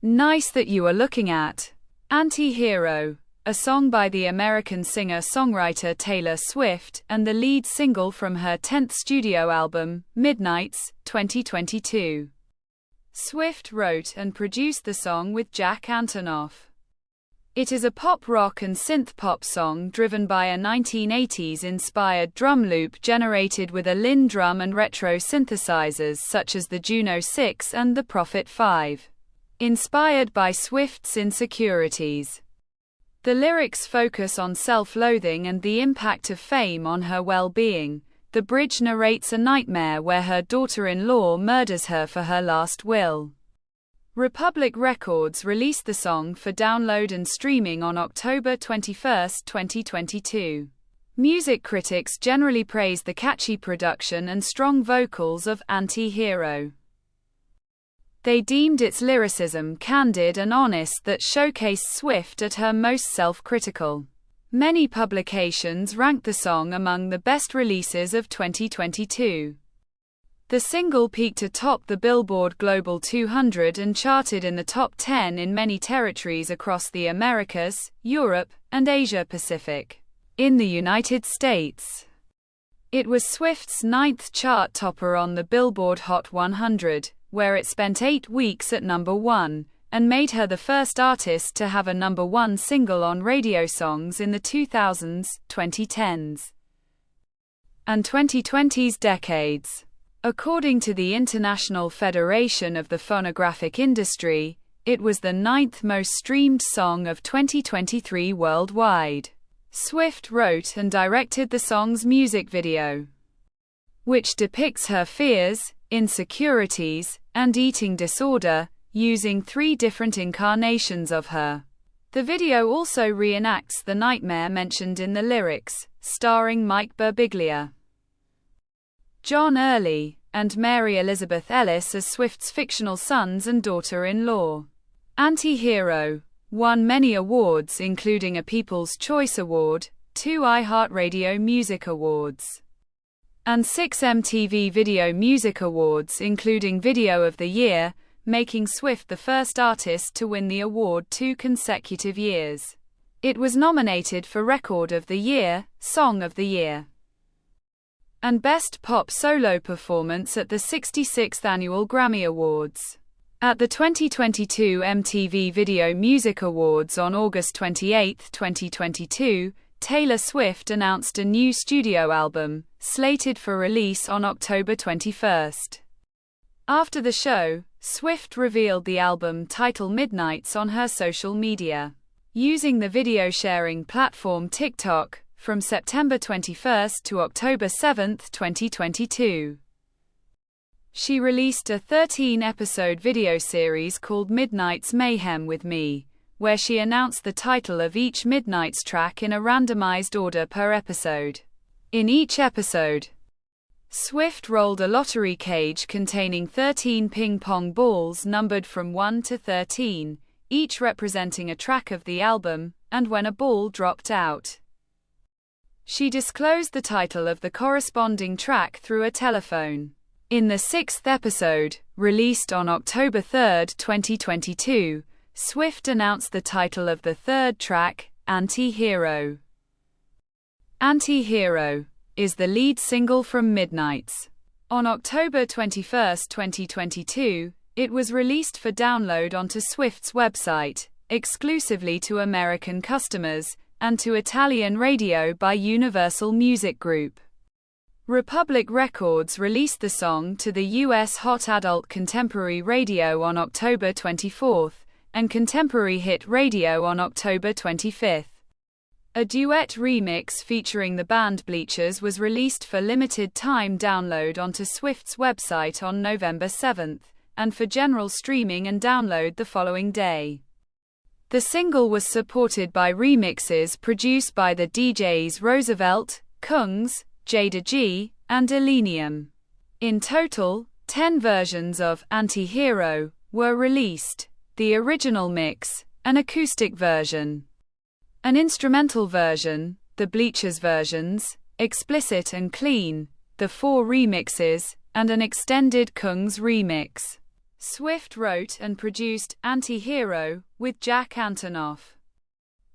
Nice That You Are Looking At. Anti-Hero, a song by the American singer-songwriter Taylor Swift, and the lead single from her 10th studio album, Midnights, 2022. Swift wrote and produced the song with Jack Antonoff. It is a pop rock and synth-pop song driven by a 1980s-inspired drum loop generated with a Linn drum and retro synthesizers such as the Juno 6 and the Prophet 5. Inspired by Swift's insecurities. The lyrics focus on self-loathing and the impact of fame on her well-being. The bridge narrates a nightmare where her daughter-in-law murders her for her last will. Republic Records released the song for download and streaming on October 21, 2022. Music critics generally praised the catchy production and strong vocals of Anti-Hero. They deemed its lyricism candid and honest that showcased Swift at her most self-critical. Many publications ranked the song among the best releases of 2022. The single peaked atop the Billboard Global 200 and charted in the top 10 in many territories across the Americas, Europe, and Asia-Pacific. In the United States, it was Swift's 9th chart topper on the Billboard Hot 100, where it spent 8 weeks at number 1, and made her the first artist to have a number 1 single on radio songs in the 2000s, 2010s, and 2020s decades. According to the International Federation of the Phonographic Industry, it was the 9th most streamed song of 2023 worldwide. Swift wrote and directed the song's music video, which depicts her fears, insecurities, and eating disorder, using 3 different incarnations of her. The video also reenacts the nightmare mentioned in the lyrics, starring Mike Birbiglia, John Early, and Mary Elizabeth Ellis as Swift's fictional sons and daughter-in-law. Anti-Hero won many awards including a People's Choice Award, 2 iHeartRadio Music Awards, and 6 MTV Video Music Awards including Video of the Year, making Swift the first artist to win the award 2 consecutive years. It was nominated for Record of the Year, Song of the Year, and Best Pop Solo Performance at the 66th Annual Grammy Awards. At the 2022 MTV Video Music Awards on August 28, 2022, Taylor Swift announced a new studio album, slated for release on October 21. After the show, Swift revealed the album title Midnights on her social media. Using the video-sharing platform TikTok, from September 21 to October 7, 2022. She released a 13-episode video series called Midnights Mayhem with Me, where she announced the title of each Midnights track in a randomized order per episode. In each episode, Swift rolled a lottery cage containing 13 ping-pong balls numbered from 1 to 13, each representing a track of the album, and when a ball dropped out, she disclosed the title of the corresponding track through a telephone. In the 6th episode, released on October 3, 2022, Swift announced the title of the 3rd track, Anti-Hero. Anti-Hero is the lead single from Midnights. On October 21, 2022, it was released for download onto Swift's website, exclusively to American customers, and to Italian radio by Universal Music Group. Republic Records released the song to the U.S. Hot Adult Contemporary Radio on October 24, and Contemporary Hit Radio on October 25. A duet remix featuring the band Bleachers was released for limited-time download onto Swift's website on November 7, and for general streaming and download the following day. The single was supported by remixes produced by the DJs Roosevelt, Kungs, Jada G, and Elenium. In total, 10 versions of Anti-Hero were released: the original mix, an acoustic version, an instrumental version, the Bleachers versions, explicit and clean, the 4 remixes, and an extended Kungs remix. Swift wrote and produced Anti-Hero with Jack Antonoff,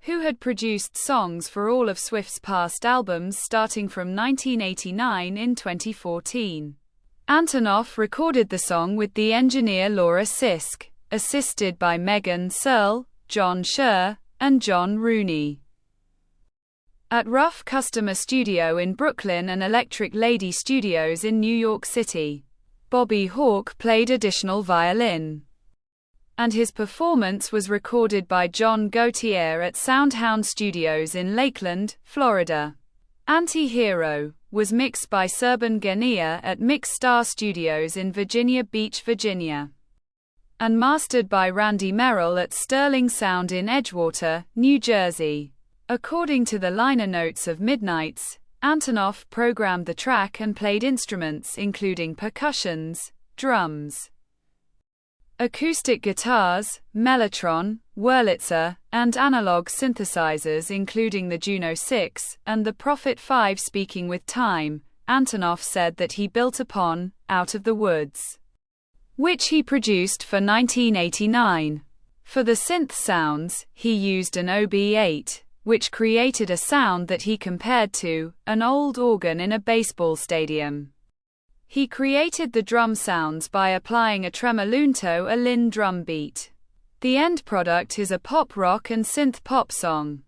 who had produced songs for all of Swift's past albums starting from 1989 in 2014. Antonoff recorded the song with the engineer Laura Sisk, assisted by Megan Searle, John Scher, and John Rooney. At Rough Customer Studio in Brooklyn and Electric Lady Studios in New York City, Bobby Hawke played additional violin, and his performance was recorded by John Gautier at Soundhound Studios in Lakeland, Florida. Anti-Hero was mixed by Serban Gania at Mix Star Studios in Virginia Beach, Virginia, and mastered by Randy Merrill at Sterling Sound in Edgewater, New Jersey. According to the liner notes of Midnights, Antonoff programmed the track and played instruments including percussions, drums, acoustic guitars, mellotron, Wurlitzer, and analog synthesizers including the Juno 6 and the Prophet 5. Speaking with Time, Antonoff said that he built upon Out of the Woods, which he produced for 1989. For the synth sounds, he used an OB8, which created a sound that he compared to an old organ in a baseball stadium. He created the drum sounds by applying a tremolunto, a Linn drum beat. The end product is a pop rock and synth pop song.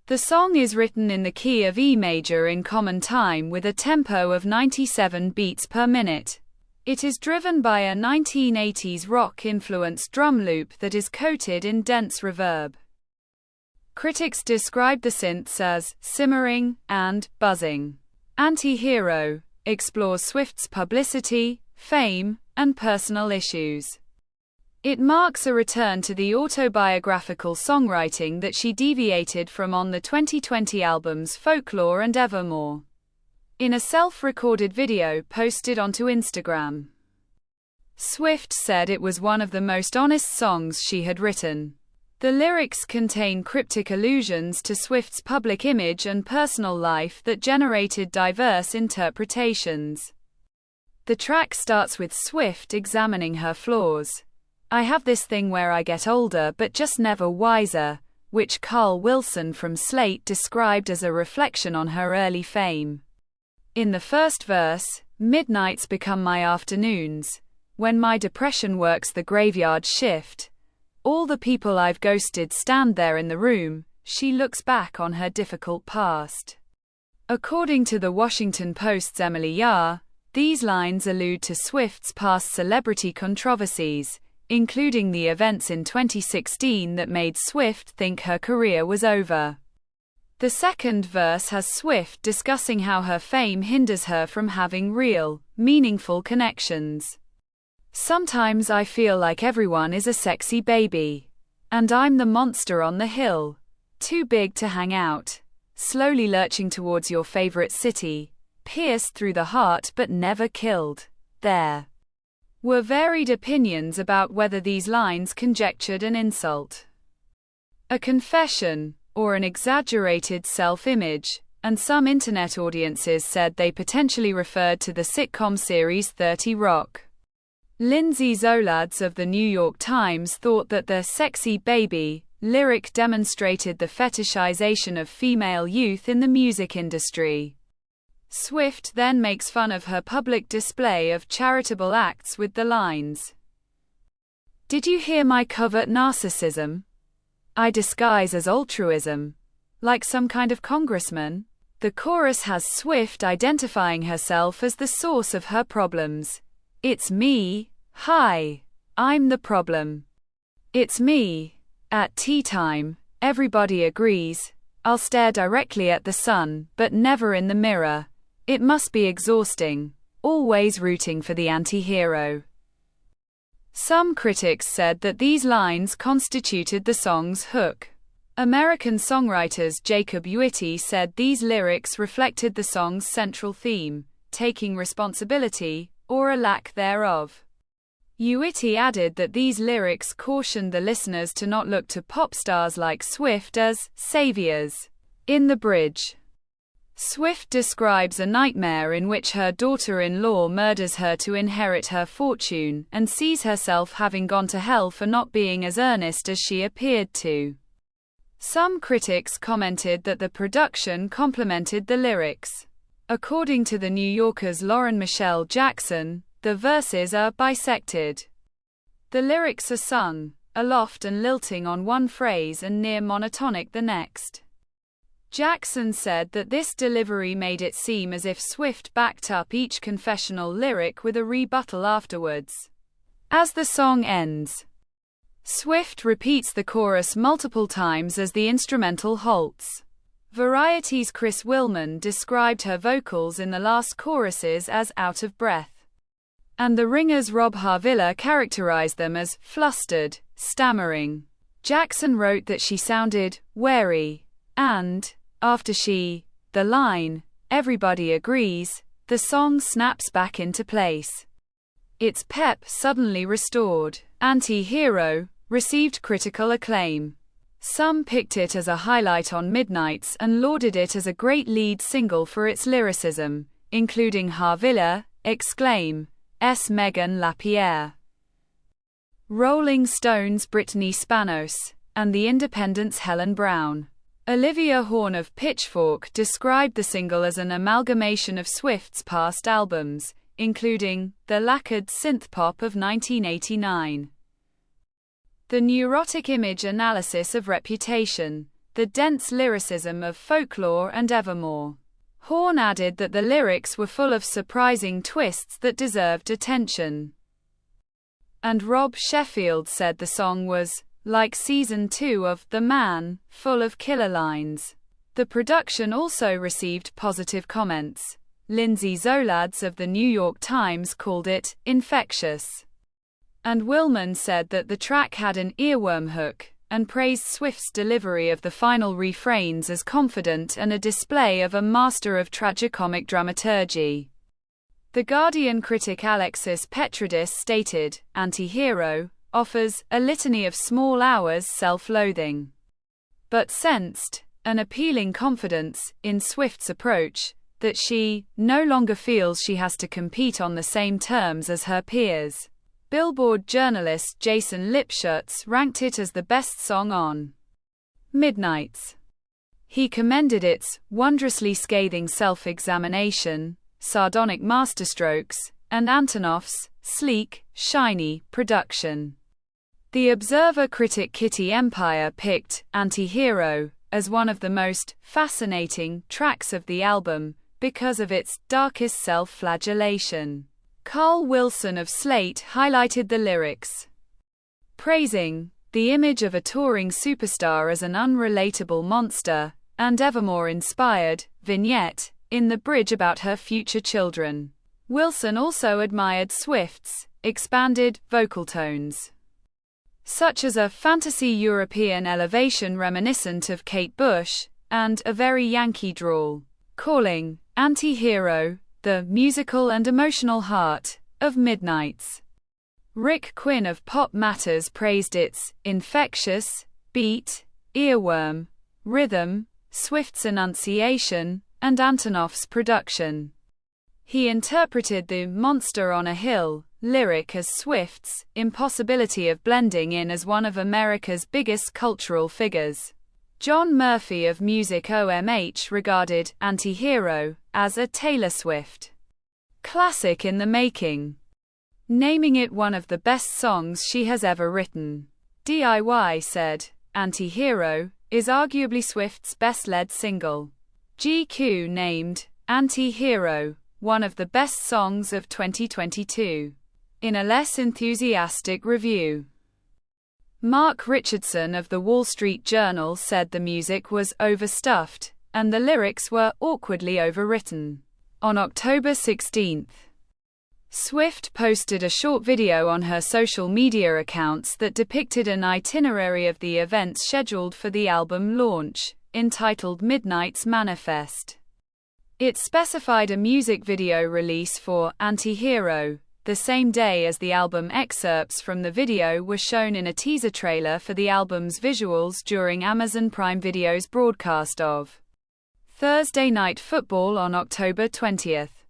The song is written in the key of E major in common time with a tempo of 97 beats per minute. It is driven by a 1980s rock-influenced drum loop that is coated in dense reverb. Critics describe the synths as simmering and buzzing. Anti-Hero explores Swift's publicity, fame, and personal issues. It marks a return to the autobiographical songwriting that she deviated from on the 2020 albums Folklore and Evermore. In a self-recorded video posted onto Instagram, Swift said it was one of the most honest songs she had written. The lyrics contain cryptic allusions to Swift's public image and personal life that generated diverse interpretations. The track starts with Swift examining her flaws. "I have this thing where I get older but just never wiser," which Carl Wilson from Slate described as a reflection on her early fame. In the first verse, "Midnights become my afternoons. When my depression works the graveyard shift. All the people I've ghosted stand there in the room," she looks back on her difficult past. According to the Washington Post's Emily Yar, these lines allude to Swift's past celebrity controversies, including the events in 2016 that made Swift think her career was over. The second verse has Swift discussing how her fame hinders her from having real, meaningful connections. "Sometimes I feel like everyone is a sexy baby. And I'm the monster on the hill. Too big to hang out. Slowly lurching towards your favorite city. Pierced through the heart but never killed." There were varied opinions about whether these lines conjectured an insult, a confession, or an exaggerated self-image, and some internet audiences said they potentially referred to the sitcom series 30 Rock. Lindsay Zoladz of the New York Times thought that the "sexy baby" lyric demonstrated the fetishization of female youth in the music industry. Swift then makes fun of her public display of charitable acts with the lines, "Did you hear my covert narcissism? I disguise as altruism. Like some kind of congressman." The chorus has Swift identifying herself as the source of her problems. "It's me. Hi. I'm the problem. It's me. At tea time, everybody agrees. I'll stare directly at the sun, but never in the mirror. It must be exhausting. Always rooting for the anti-hero." Some critics said that these lines constituted the song's hook. American songwriters Jacob Uiti said these lyrics reflected the song's central theme, taking responsibility, or a lack thereof. Uiti added that these lyrics cautioned the listeners to not look to pop stars like Swift as saviors. In the bridge, Swift describes a nightmare in which her daughter-in-law murders her to inherit her fortune, and sees herself having gone to hell for not being as earnest as she appeared to. Some critics commented that the production complemented the lyrics. According to The New Yorker's Lauren Michelle Jackson, the verses are bisected. The lyrics are sung aloft and lilting on one phrase and near monotonic the next. Jackson said that this delivery made it seem as if Swift backed up each confessional lyric with a rebuttal afterwards. As the song ends, Swift repeats the chorus multiple times as the instrumental halts. Variety's Chris Willman described her vocals in the last choruses as out of breath, and the Ringer's Rob Harvilla characterized them as flustered, stammering. Jackson wrote that she sounded wary, and after the line, "Everybody agrees," the song snaps back into place. Its pep suddenly restored. Anti-Hero received critical acclaim. Some picked it as a highlight on Midnights and lauded it as a great lead single for its lyricism, including Harvilla, Exclaim, S. Megan LaPierre, Rolling Stone's Brittany Spanos, and The Independent's Helen Brown. Olivia Horn of Pitchfork described the single as an amalgamation of Swift's past albums, including the lacquered synthpop of 1989, the neurotic image analysis of Reputation, the dense lyricism of Folklore, and Evermore. Horn added that the lyrics were full of surprising twists that deserved attention. And Rob Sheffield said the song was like Season 2 of The Man, full of killer lines. The production also received positive comments. Lindsay Zoladz of The New York Times called it infectious, and Willman said that the track had an earworm hook, and praised Swift's delivery of the final refrains as confident and a display of a master of tragicomic dramaturgy. The Guardian critic Alexis Petridis stated, "Anti-Hero offers a litany of small hours self-loathing, but sensed an appealing confidence in Swift's approach, that she no longer feels she has to compete on the same terms as her peers." Billboard journalist Jason Lipschutz ranked it as the best song on Midnights. He commended its wondrously scathing self-examination, sardonic masterstrokes, and Antonoff's sleek, shiny production. The Observer critic Kitty Empire picked Anti-Hero as one of the most fascinating tracks of the album because of its darkest self-flagellation. Carl Wilson of Slate highlighted the lyrics, praising the image of a touring superstar as an unrelatable monster, and Evermore-inspired vignette in the bridge about her future children. Wilson also admired Swift's expanded vocal tones, such as a fantasy European elevation reminiscent of Kate Bush, and a very Yankee drawl, calling Anti-Hero the musical and emotional heart of Midnights. Rick Quinn of Pop Matters praised its infectious beat, earworm, rhythm, Swift's enunciation, and Antonoff's production. He interpreted the "Monster on a Hill" lyric as Swift's impossibility of blending in as one of America's biggest cultural figures. John Murphy of Music OMH regarded Anti-Hero as a Taylor Swift classic in the making, naming it one of the best songs she has ever written. DIY said, "Anti-Hero is arguably Swift's best lead single." GQ named Anti-Hero one of the best songs of 2022, in a less enthusiastic review. Mark Richardson of The Wall Street Journal said the music was overstuffed, and the lyrics were awkwardly overwritten. On October 16, Swift posted a short video on her social media accounts that depicted an itinerary of the events scheduled for the album launch, entitled Midnight's Manifest. It specified a music video release for Anti-Hero the same day as the album. Excerpts from the video were shown in a teaser trailer for the album's visuals during Amazon Prime Video's broadcast of Thursday Night Football on October 20th.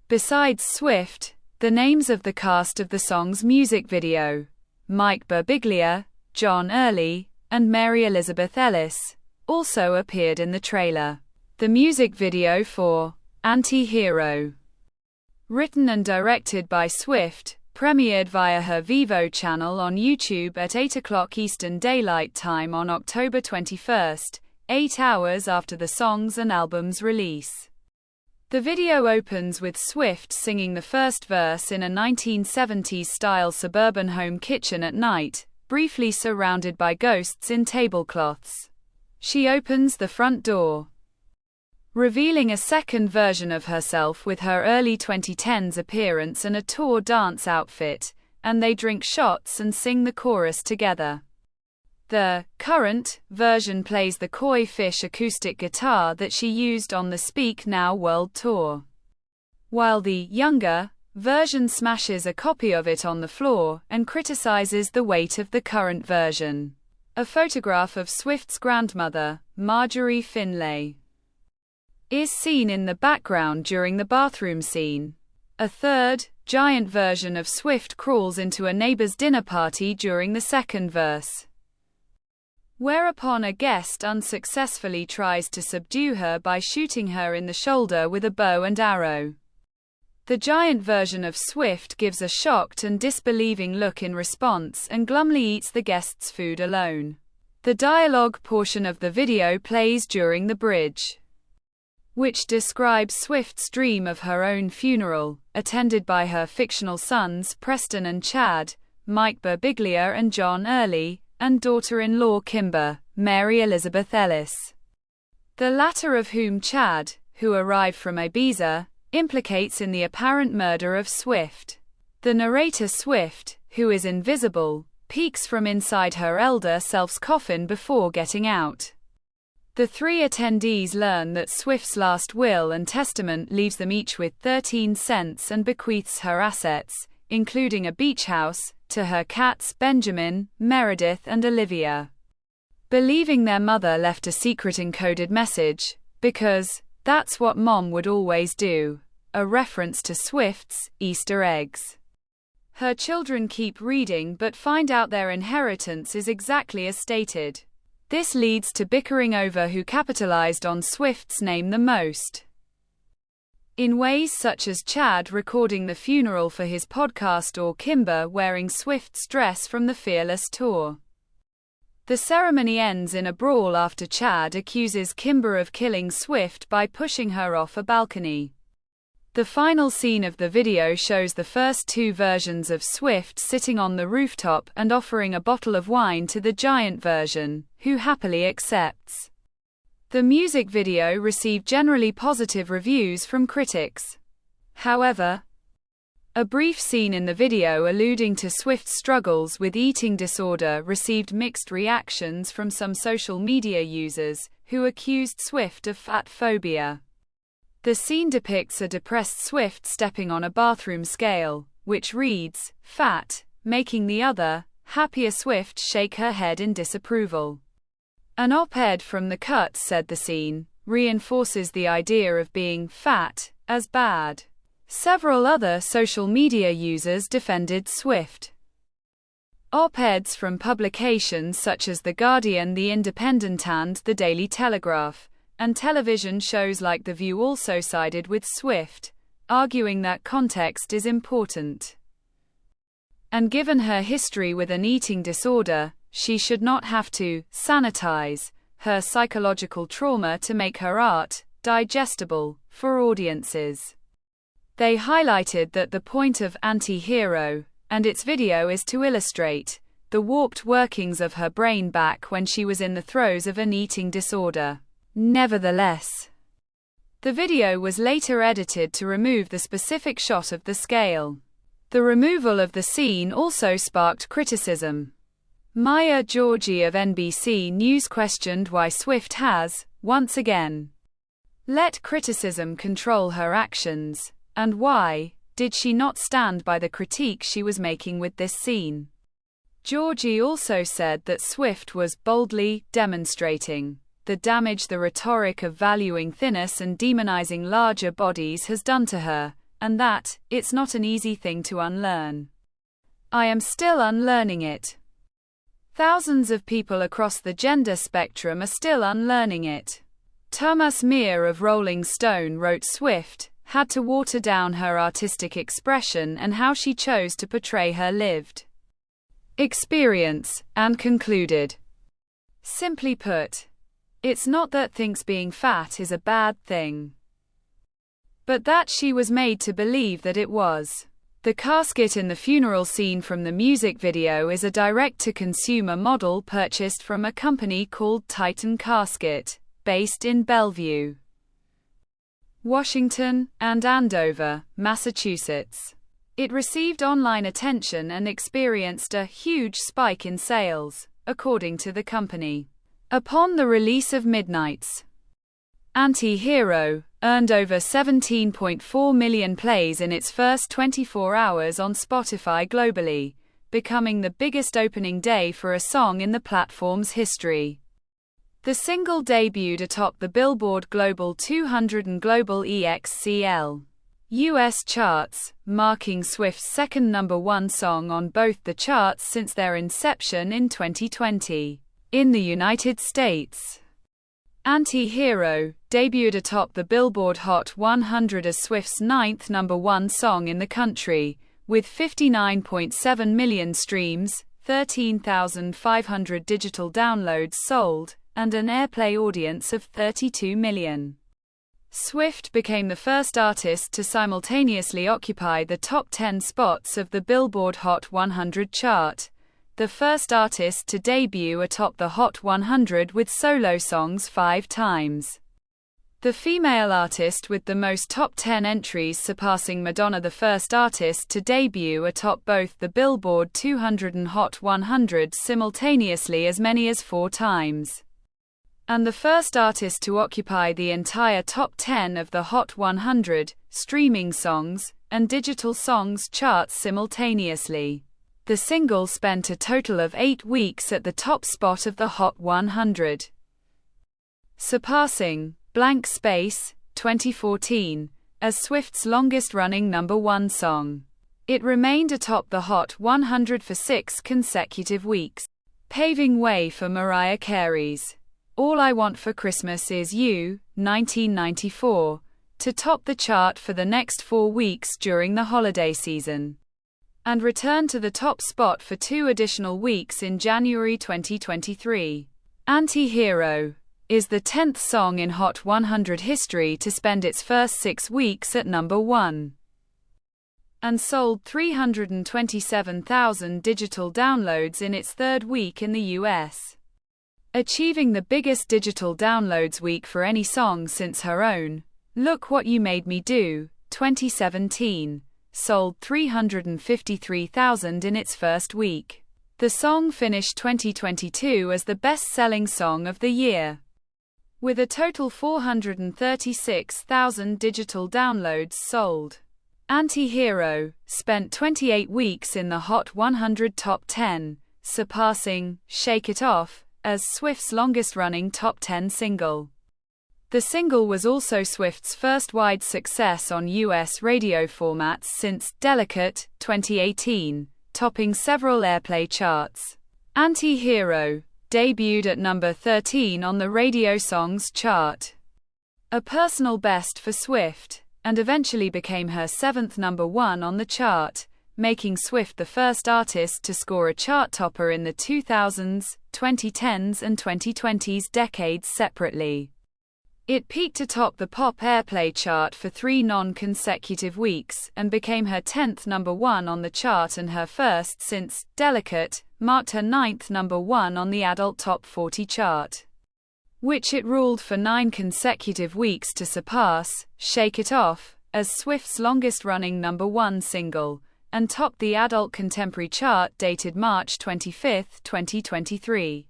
Besides Swift, the names of the cast of the song's music video, Mike Birbiglia, John Early, and Mary Elizabeth Ellis, also appeared in the trailer. The music video for Anti-Hero, written and directed by Swift, premiered via her Vivo channel on YouTube at 8 o'clock Eastern Daylight Time on October 21st, 8 hours after the song's and album's release. The video opens with Swift singing the first verse in a 1970s-style suburban home kitchen at night, briefly surrounded by ghosts in tablecloths. She opens the front door, revealing a second version of herself with her early 2010s appearance and a tour dance outfit, and they drink shots and sing the chorus together. The current version plays the Koi Fish acoustic guitar that she used on the Speak Now World Tour, while the younger version smashes a copy of it on the floor and criticizes the weight of the current version. A photograph of Swift's grandmother, Marjorie Finlay, is seen in the background during the bathroom scene. A third, giant version of Swift crawls into a neighbor's dinner party during the second verse, whereupon a guest unsuccessfully tries to subdue her by shooting her in the shoulder with a bow and arrow. The giant version of Swift gives a shocked and disbelieving look in response and glumly eats the guest's food alone. The dialogue portion of the video plays during the bridge, which describes Swift's dream of her own funeral, attended by her fictional sons Preston and Chad, Mike Birbiglia and John Early, and daughter-in-law Kimber, Mary Elizabeth Ellis, the latter of whom Chad, who arrived from Ibiza, implicates in the apparent murder of Swift. The narrator Swift, who is invisible, peeks from inside her elder self's coffin before getting out. The three attendees learn that Swift's last will and testament leaves them each with 13 cents and bequeaths her assets, including a beach house, to her cats Benjamin, Meredith and Olivia, believing their mother left a secret encoded message, because that's what Mom would always do, a reference to Swift's Easter eggs. Her children keep reading but find out their inheritance is exactly as stated. This leads to bickering over who capitalized on Swift's name the most, in ways such as Chad recording the funeral for his podcast or Kimber wearing Swift's dress from the Fearless tour. The ceremony ends in a brawl after Chad accuses Kimber of killing Swift by pushing her off a balcony. The final scene of the video shows the first two versions of Swift sitting on the rooftop and offering a bottle of wine to the giant version, who happily accepts. The music video received generally positive reviews from critics. However, a brief scene in the video alluding to Swift's struggles with eating disorder received mixed reactions from some social media users, who accused Swift of fat phobia. The scene depicts a depressed Swift stepping on a bathroom scale, which reads, "fat," making the other, happier Swift shake her head in disapproval. An op-ed from The Cut said the scene reinforces the idea of being fat as bad. Several other social media users defended Swift. Op-eds from publications such as The Guardian, The Independent and The Daily Telegraph, and television shows like The View also sided with Swift, arguing that context is important. And given her history with an eating disorder, she should not have to sanitize her psychological trauma to make her art digestible for audiences. They highlighted that the point of Anti-Hero and its video is to illustrate the warped workings of her brain back when she was in the throes of an eating disorder. Nevertheless, the video was later edited to remove the specific shot of the scale. The removal of the scene also sparked criticism. Maya Georgi of NBC News questioned why Swift has, once again, let criticism control her actions, and why did she not stand by the critique she was making with this scene. Georgi also said that Swift was boldly demonstrating the damage the rhetoric of valuing thinness and demonizing larger bodies has done to her, and that it's not an easy thing to unlearn. I am still unlearning it. Thousands of people across the gender spectrum are still unlearning it. Thomas Meir of Rolling Stone wrote Swift had to water down her artistic expression and how she chose to portray her lived experience, and concluded, simply put, it's not that thinks being fat is a bad thing, but that she was made to believe that it was. The casket in the funeral scene from the music video is a direct-to-consumer model purchased from a company called Titan Casket, based in Bellevue, Washington, and Andover, Massachusetts. It received online attention and experienced a huge spike in sales, according to the company. Upon the release of Midnight's Anti-Hero earned over 17.4 million plays in its first 24 hours on Spotify globally, becoming the biggest opening day for a song in the platform's history. The single debuted atop the Billboard Global 200 and Global EXCL US charts, marking Swift's second #1 song on both the charts since their inception in 2020. In the United States, Anti-Hero debuted atop the Billboard Hot 100 as Swift's ninth #1 song in the country, with 59.7 million streams, 13,500 digital downloads sold, and an airplay audience of 32 million. Swift became the first artist to simultaneously occupy the top 10 spots of the Billboard Hot 100 chart, the first artist to debut atop the Hot 100 with solo songs 5 times. The female artist with the most top 10 entries, surpassing Madonna, the first artist to debut atop both the Billboard 200 and Hot 100 simultaneously as many as 4 times. And the first artist to occupy the entire top 10 of the Hot 100, streaming songs, and digital songs charts simultaneously. The single spent a total of 8 weeks at the top spot of the Hot 100, surpassing Blank Space, 2014, as Swift's longest-running #1 song. It remained atop the Hot 100 for 6 consecutive weeks, paving way for Mariah Carey's All I Want for Christmas Is You, 1994, to top the chart for the next 4 weeks during the holiday season, and returned to the top spot for 2 additional weeks in January 2023. Anti-Hero is the 10th song in Hot 100 history to spend its first 6 weeks at #1, and sold 327,000 digital downloads in its 3rd week in the US, achieving the biggest digital downloads week for any song since her own Look What You Made Me Do, 2017. Sold 353,000 in its first week. The song finished 2022 as the best-selling song of the year, with a total 436,000 digital downloads sold. Anti-Hero spent 28 weeks in the Hot 100 top 10, surpassing Shake It Off as Swift's longest-running top 10 single. The single was also Swift's first wide success on US radio formats since Delicate, 2018, topping several airplay charts. Anti-Hero debuted at number 13 on the Radio Songs chart, a personal best for Swift, and eventually became her 7th #1 on the chart, making Swift the first artist to score a chart topper in the 2000s, 2010s and 2020s decades separately. It peaked atop the pop airplay chart for 3 non-consecutive weeks, and became her 10th #1 on the chart and her first since Delicate marked her 9th #1 on the adult top 40 chart, which it ruled for 9 consecutive weeks to surpass Shake It Off as Swift's longest-running #1 single, and topped the adult contemporary chart dated March 25, 2023.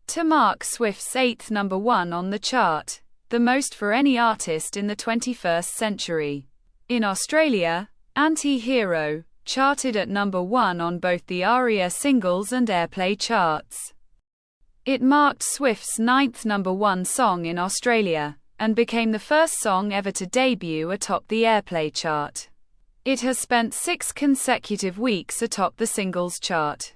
To mark Swift's 8th #1 on the chart, the most for any artist in the 21st century. In Australia, Anti-Hero charted at #1 on both the ARIA singles and airplay charts. It marked Swift's ninth #1 song in Australia, and became the first song ever to debut atop the airplay chart. It has spent 6 consecutive weeks atop the singles chart,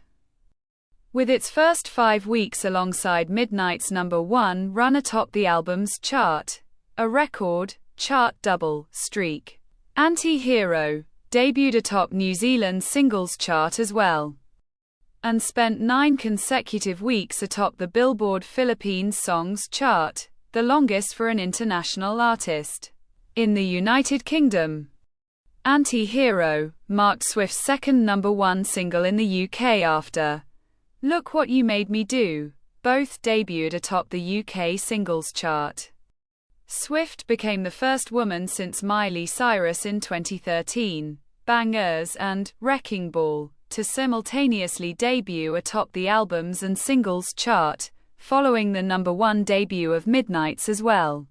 with its first 5 weeks alongside Midnight's #1 run atop the album's chart, a record chart double streak. Anti-Hero debuted atop New Zealand's singles chart as well, and spent 9 consecutive weeks atop the Billboard Philippines Songs chart, the longest for an international artist. In the United Kingdom, Anti-Hero marked Swift's second #1 single in the UK after Look What You Made Me Do. Both debuted atop the UK singles chart. Swift became the first woman since Miley Cyrus in 2013, Bangers and Wrecking Ball to simultaneously debut atop the albums and singles chart, following the #1 debut of Midnight's as well.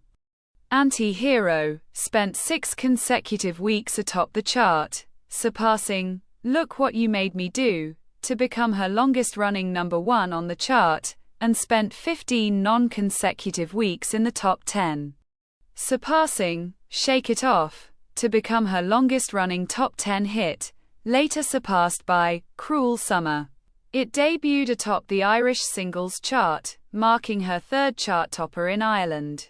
Anti-Hero spent 6 consecutive weeks atop the chart, surpassing Look What You Made Me Do to become her longest-running #1 on the chart, and spent 15 non-consecutive weeks in the top 10, surpassing Shake It Off to become her longest-running top 10 hit, later surpassed by Cruel Summer. It debuted atop the Irish singles chart, marking her third chart topper in Ireland,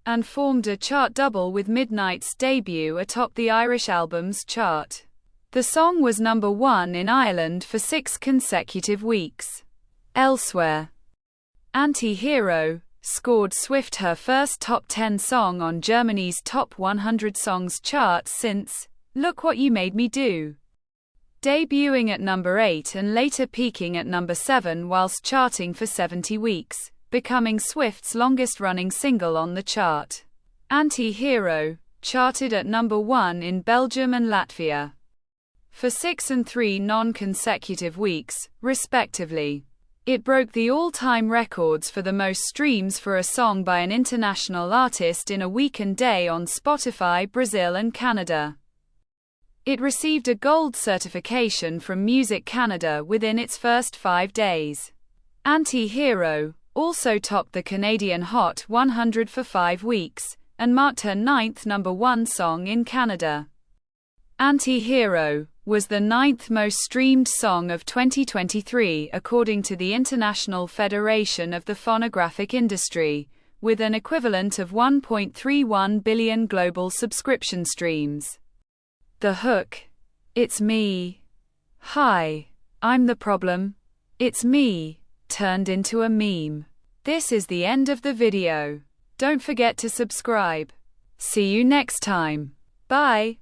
and formed a chart double with Midnight's debut atop the Irish albums chart. The song was #1 in Ireland for 6 consecutive weeks. Elsewhere, Anti-Hero scored Swift her first top 10 song on Germany's Top 100 Songs chart since Look What You Made Me Do, debuting at #8 and later peaking at #7 whilst charting for 70 weeks, becoming Swift's longest-running single on the chart. Anti-Hero charted at #1 in Belgium and Latvia for 6 and 3 non-consecutive weeks, respectively. It broke the all-time records for the most streams for a song by an international artist in a week and day on Spotify Brazil and Canada. It received a gold certification from Music Canada within its first 5 days. Anti-Hero also topped the Canadian Hot 100 for 5 weeks, and marked her 9th #1 song in Canada. Anti-Hero was the 9th most streamed song of 2023 according to the International Federation of the Phonographic Industry, with an equivalent of 1.31 billion global subscription streams. The hook, "It's Me. Hi, I'm the problem. It's me," turned into a meme. This is the end of the video. Don't forget to subscribe. See you next time. Bye.